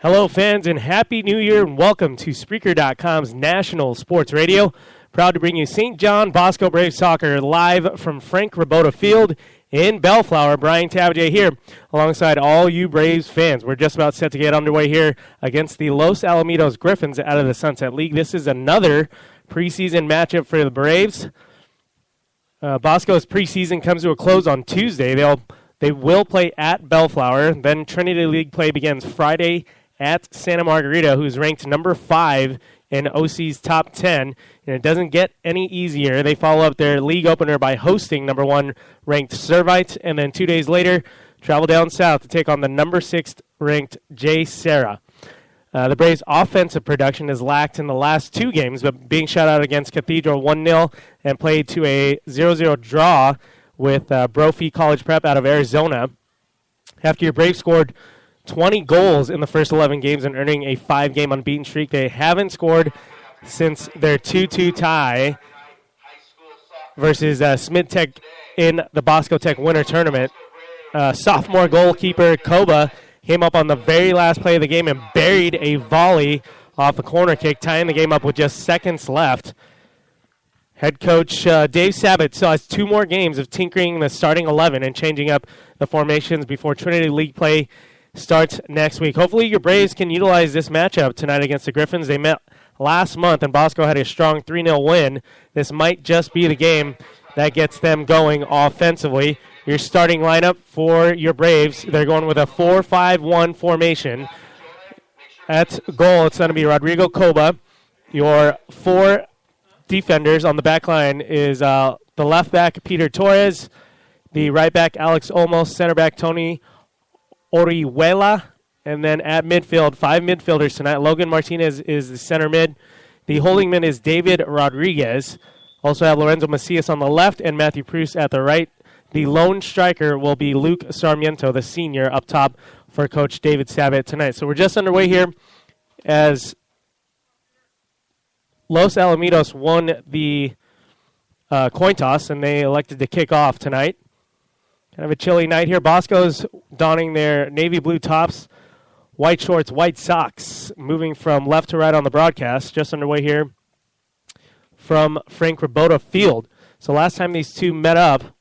Hello, fans, and Happy New Year, and welcome to Spreaker.com's National Sports Radio. Proud to bring you St. John Bosco Braves Soccer live from Frank Rabota Field in Bellflower. Brian Tabajay here alongside all you Braves fans. We're just about set to get underway here against the Los Alamitos Griffins out of the Sunset League. This is another preseason matchup for the Braves. Bosco's preseason comes to a close on Tuesday. They will play at Bellflower. Then Trinity League play begins Friday at Santa Margarita, who's ranked number 5 in OC's top 10, and it doesn't get any easier. They follow up their league opener by hosting number 1 ranked Servite, and then 2 days later, travel down south to take on the number 6 ranked J. Sarah. The Braves' offensive production has lacked in the last 2 games, but being shut out against Cathedral 1-0 and played to a 0-0 draw with Brophy College Prep out of Arizona. After your Braves scored 20 goals in the first 11 games and earning a 5-game unbeaten streak, they haven't scored since their 2-2 tie versus Smith Tech in the Bosco Tech Winter Tournament. Sophomore goalkeeper Koba came up on the very last play of the game and buried a volley off a corner kick, tying the game up with just seconds left. Head coach Dave Sabat still has 2 more games of tinkering the starting 11 and changing up the formations before Trinity League play starts next week. Hopefully your Braves can utilize this matchup tonight against the Griffins. They met last month, and Bosco had a strong 3-0 win. This might just be the game that gets them going offensively. Your starting lineup for your Braves, they're going with a 4-5-1 formation. At goal, it's going to be Rodrigo Koba. Your 4 defenders on the back line is the left back, Peter Torres, the right back, Alex Olmos, center back, Tony Orihuela, and then at midfield, 5 midfielders tonight. Logan Martinez is the center mid. The holding mid is David Rodriguez. Also have Lorenzo Macias on the left and Matthew Proust at the right. The lone striker will be Luke Sarmiento, the senior, up top for Coach David Sabat tonight. So we're just underway here as Los Alamitos won the coin toss, and they elected to kick off tonight. Kind of a chilly night here. Bosco's donning their navy blue tops, white shorts, white socks, moving from left to right on the broadcast. Just underway here from Frank Rabota Field. So last time these two met up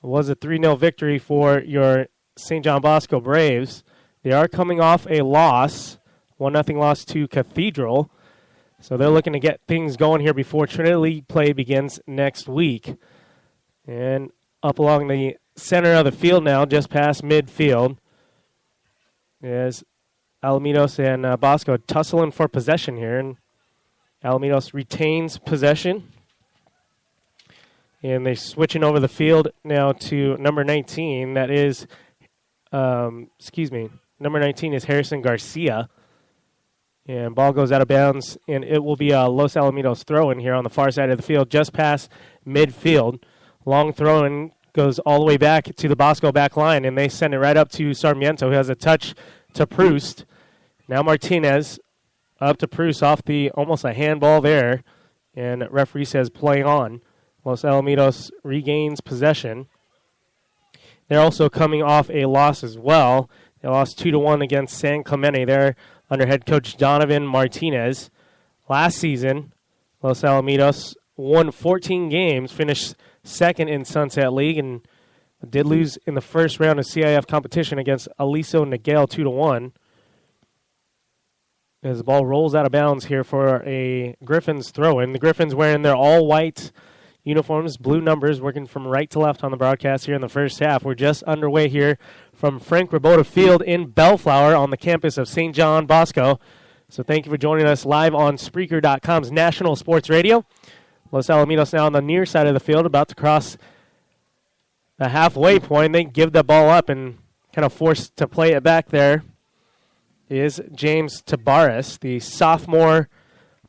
was a 3-0 victory for your St. John Bosco Braves. They are coming off a loss, 1-0 loss to Cathedral. So they're looking to get things going here before Trinity League play begins next week. And up along the center of the field now, just past midfield, is Alamitos and Bosco tussling for possession here. And Alamitos retains possession. And they're switching over the field now to number 19. That is, number 19 is Harrison Garcia. And ball goes out of bounds, and it will be a Los Alamitos throw-in here on the far side of the field, just past midfield. Long throw-in goes all the way back to the Bosco back line, and they send it right up to Sarmiento, who has a touch to Proust. Now Martinez up to Proust off the almost a handball there, and referee says play on. Los Alamitos regains possession. They're also coming off a loss as well. They lost 2-1 against San Clemente there under head coach Donovan Martinez. Last season, Los Alamitos won 14 games, finished second in Sunset League, and did lose in the first round of CIF competition against Aliso Niguel 2-1. As the ball rolls out of bounds here for a Griffins throw-in. The Griffins wearing their all-white uniforms, blue numbers, working from right to left on the broadcast here in the first half. We're just underway here from Frank Rabota Field in Bellflower on the campus of St. John Bosco. So thank you for joining us live on Spreaker.com's National Sports Radio. Los Alamitos now on the near side of the field, about to cross the halfway point. They give the ball up and kind of forced to play it back there is James Tabares, the sophomore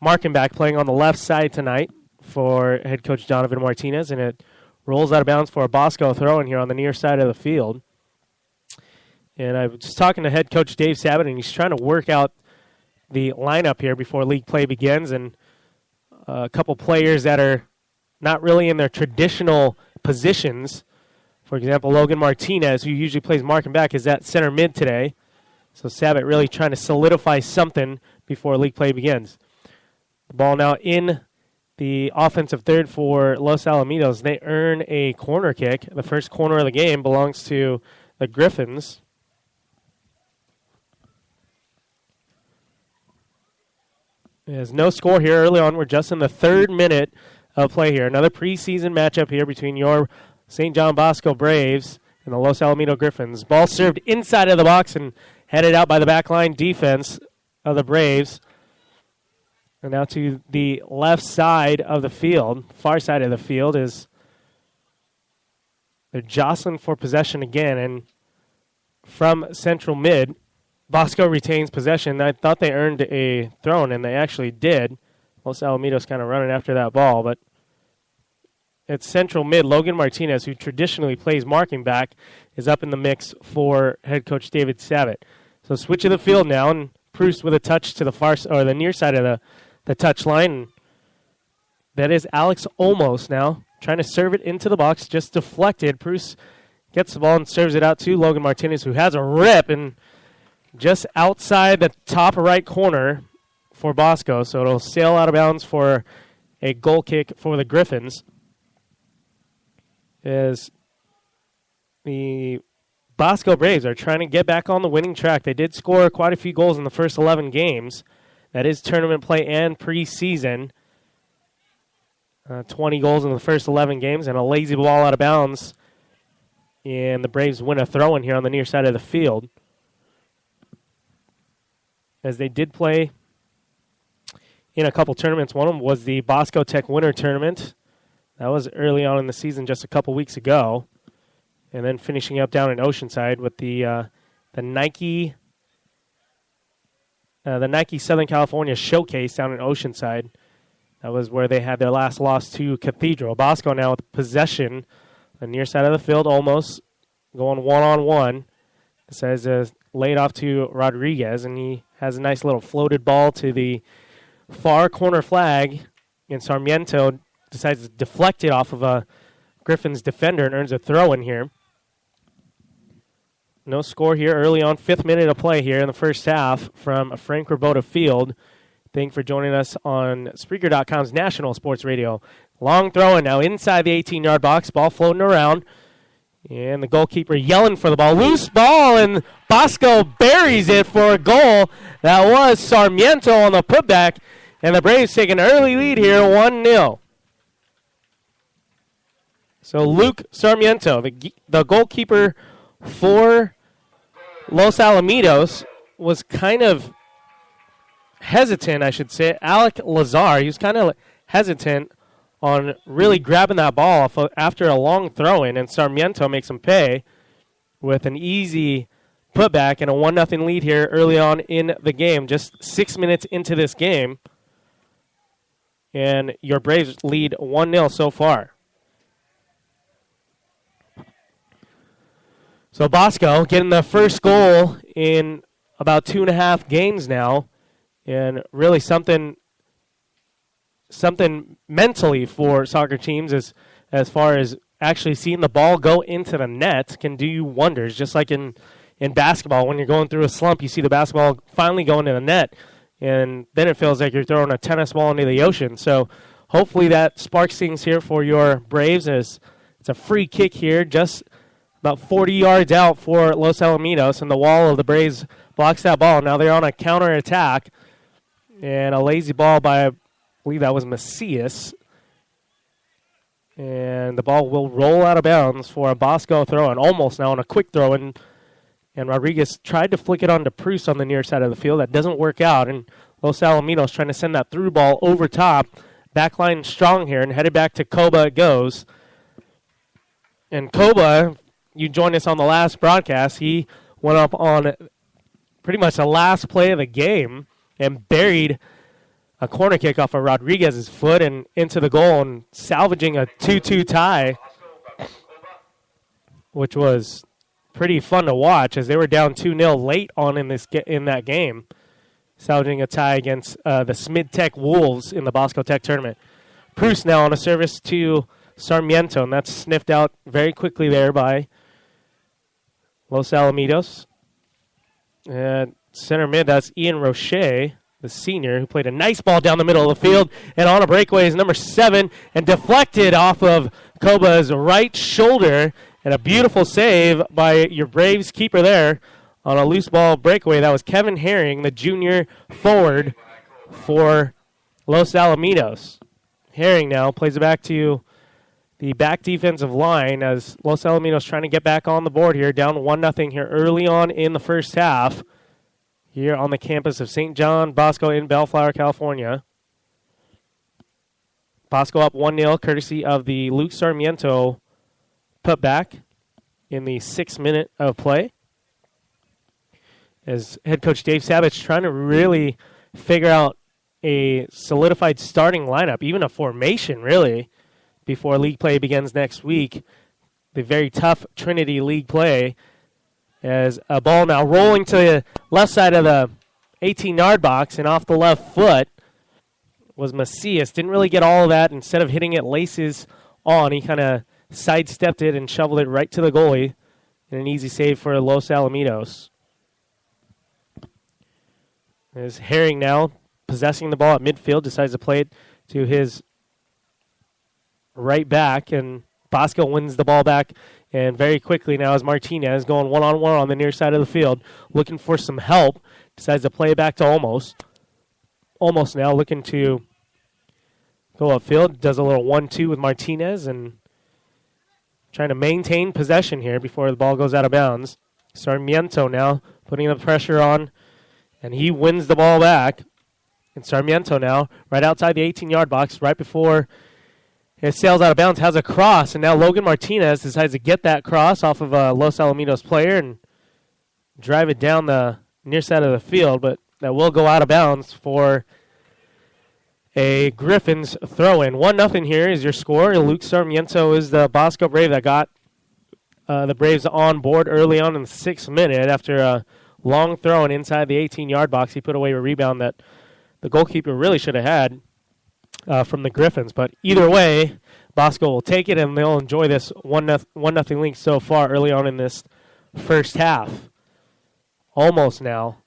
marking back, playing on the left side tonight for head coach Donovan Martinez, and it rolls out of bounds for a Bosco throw-in here on the near side of the field. And I was just talking to head coach Dave Sabat, and he's trying to work out the lineup here before league play begins, and a couple players that are not really in their traditional positions. For example, Logan Martinez, who usually plays marking back, is at center mid today. So Sabat really trying to solidify something before league play begins. The ball now in the offensive third for Los Alamitos. They earn a corner kick. The first corner of the game belongs to the Griffins. There's no score here early on. We're just in the 3rd minute of play here. Another preseason matchup here between your St. John Bosco Braves and the Los Alamitos Griffins. Ball served inside of the box and headed out by the backline defense of the Braves. And now to the left side of the field, far side of the field, is they're jostling for possession again. And from central mid, Bosco retains possession. I thought they earned a throw, and they actually did. Los Alamitos kind of running after that ball, but it's central mid. Logan Martinez, who traditionally plays marking back, is up in the mix for head coach David Sabat. So switch of the field now, and Bruce with a touch to the far or the near side of the touch line. That is Alex Olmos now trying to serve it into the box, just deflected. Bruce gets the ball and serves it out to Logan Martinez, who has a rip and just outside the top right corner for Bosco. So it'll sail out of bounds for a goal kick for the Griffins. As the Bosco Braves are trying to get back on the winning track. They did score quite a few goals in the first 11 games. That is tournament play and preseason. 20 goals in the first 11 games and a lazy ball out of bounds. And the Braves win a throw-in here on the near side of the field. As they did play in a couple tournaments. One of them was the Bosco Tech Winter Tournament. That was early on in the season, just a couple weeks ago. And then finishing up down in Oceanside with the Nike Southern California Showcase down in Oceanside. That was where they had their last loss to Cathedral. Bosco now with possession on the near side of the field, almost going one-on-one. Decides to lay it off to Rodriguez, and he has a nice little floated ball to the far corner flag, and Sarmiento decides to deflect it off of a Griffin's defender and earns a throw in here. No score here early on, 5th minute of play here in the first half from Frank Rabota Field. Thank you for joining us on Spreaker.com's National Sports Radio. Long throw in now inside the 18-yard box, ball floating around. And the goalkeeper yelling for the ball. Loose ball, and Bosco buries it for a goal. That was Sarmiento on the putback. And the Braves take an early lead here, 1-0. So Luke Sarmiento, the goalkeeper for Los Alamitos, was kind of hesitant, I should say. Alec Lazar, he was kind of hesitant on really grabbing that ball off after a long throw-in, and Sarmiento makes him pay with an easy putback and a 1-0 lead here early on in the game. Just 6 minutes into this game, and your Braves lead 1-0 so far. So Bosco getting the first goal in about 2.5 games now, and really something mentally for soccer teams as far as actually seeing the ball go into the net can do you wonders. Just like in basketball, when you're going through a slump, you see the basketball finally go into the net, and then it feels like you're throwing a tennis ball into the ocean. So hopefully that sparks things here for your Braves, as it's a free kick here, just about 40 yards out for Los Alamitos, and the wall of the Braves blocks that ball. Now they're on a counter-attack, and a lazy ball by, I believe that was Macias. And the ball will roll out of bounds for a Bosco throw, and almost now on a quick throw. And Rodriguez tried to flick it onto Pruce on the near side of the field. That doesn't work out, and Los Alamitos trying to send that through ball over top. Backline strong here, and headed back to Koba it goes. And Koba, you joined us on the last broadcast. He went up on pretty much the last play of the game and buried a corner kick off of Rodriguez's foot and into the goal, and salvaging a 2-2 tie, which was pretty fun to watch as they were down 2-0 late on in that game, salvaging a tie against the Smid Tech Wolves in the Bosco Tech tournament. Pruce now on a service to Sarmiento, and that's sniffed out very quickly there by Los Alamitos. And center mid, that's Ian Roche, the senior, who played a nice ball down the middle of the field. And on a breakaway is number 7 and deflected off of Koba's right shoulder. And a beautiful save by your Braves keeper there on a loose ball breakaway. That was Kevin Herring, the junior forward for Los Alamitos. Herring now plays it back to the back defensive line as Los Alamitos trying to get back on the board here, down 1-0 here early on in the first half here on the campus of St. John Bosco in Bellflower, California. Bosco up 1-0 courtesy of the Luke Sarmiento putback in the 6th minute of play. As head coach Dave Savage trying to really figure out a solidified starting lineup, even a formation really, before league play begins next week. The very tough Trinity League play. As a ball now rolling to the left side of the 18-yard box and off the left foot was Macias. Didn't really get all of that. Instead of hitting it laces on, he kind of sidestepped it and shoveled it right to the goalie. And an easy save for Los Alamitos. As Herring now possessing the ball at midfield, decides to play it to his right back, and Bosco wins the ball back. And very quickly now is Martinez going one-on-one on the near side of the field, looking for some help. Decides to play it back to Olmos. Olmos now looking to go upfield. Does a little 1-2 with Martinez and trying to maintain possession here before the ball goes out of bounds. Sarmiento now putting the pressure on, and he wins the ball back. And Sarmiento now right outside the 18-yard box right before it sails out of bounds, has a cross, and now Logan Martinez decides to get that cross off of a Los Alamitos player and drive it down the near side of the field, but that will go out of bounds for a Griffins throw-in. 1-0 here is your score. Luke Sarmiento is the Bosco Brave that got the Braves on board early on in the 6th minute. After a long throw-in inside the 18-yard box, he put away a rebound that the goalkeeper really should have had from the Griffins. But either way, Bosco will take it, and they'll enjoy this 1-0 lead so far early on in this first half. Almost now.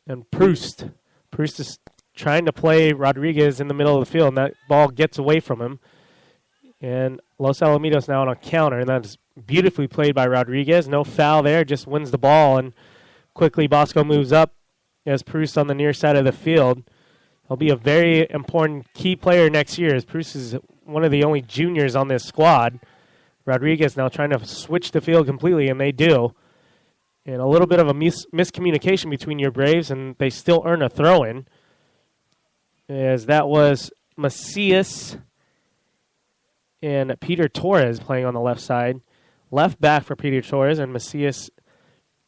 And Proust is trying to play Rodriguez in the middle of the field, and that ball gets away from him. And Los Alamitos now on a counter, and that's beautifully played by Rodriguez. No foul there, just wins the ball, and quickly Bosco moves up as Proust on the near side of the field. He'll be a very important key player next year, as Proust is one of the only juniors on this squad. Rodriguez now trying to switch the field completely, and they do. And a little bit of a miscommunication between your Braves, and they still earn a throw-in, as that was Macias and Peter Torres playing on the left side. Left back for Peter Torres, and Macias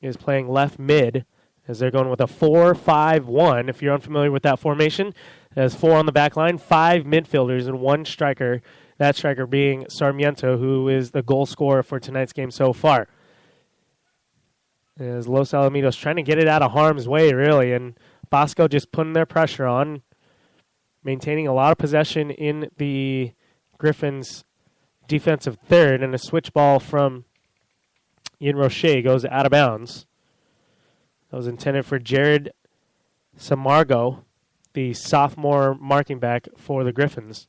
is playing left mid, as they're going with a 4-5-1. If you're unfamiliar with that formation, there's 4 on the back line, 5 midfielders, and 1 striker. That striker being Sarmiento, who is the goal scorer for tonight's game so far. As Los Alamitos trying to get it out of harm's way, really, and Bosco just putting their pressure on, maintaining a lot of possession in the Griffins' defensive third, and a switch ball from Ian Roche goes out of bounds. That was intended for Jared Samargo, the sophomore marking back for the Griffins.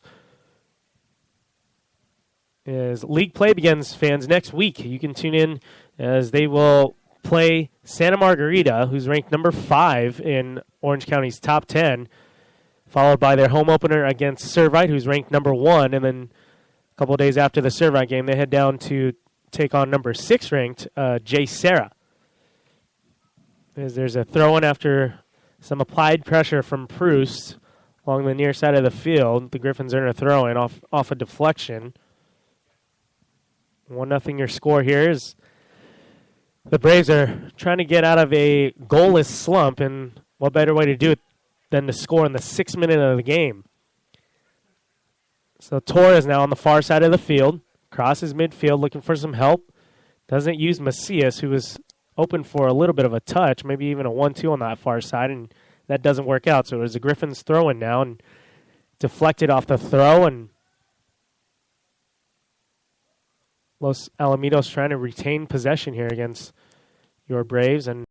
As league play begins, fans, next week, you can tune in as they will play Santa Margarita, who's ranked number 5 in Orange County's top 10, followed by their home opener against Servite, who's ranked number 1, and then a couple of days after the Servite game, they head down to take on number 6 ranked Jay Serra. As there's a throw-in after some applied pressure from Proust along the near side of the field. The Griffins earn a throw-in off a deflection. 1-0 your score here is the Braves are trying to get out of a goalless slump, and what better way to do it than to score in the 6th minute of the game. So Torres now on the far side of the field, crosses midfield looking for some help. Doesn't use Macias, who was open for a little bit of a touch, maybe even a 1-2 on that far side, and that doesn't work out. So it was the Griffins throw-in now, and deflected off the throw, and Los Alamitos trying to retain possession here against your Braves. And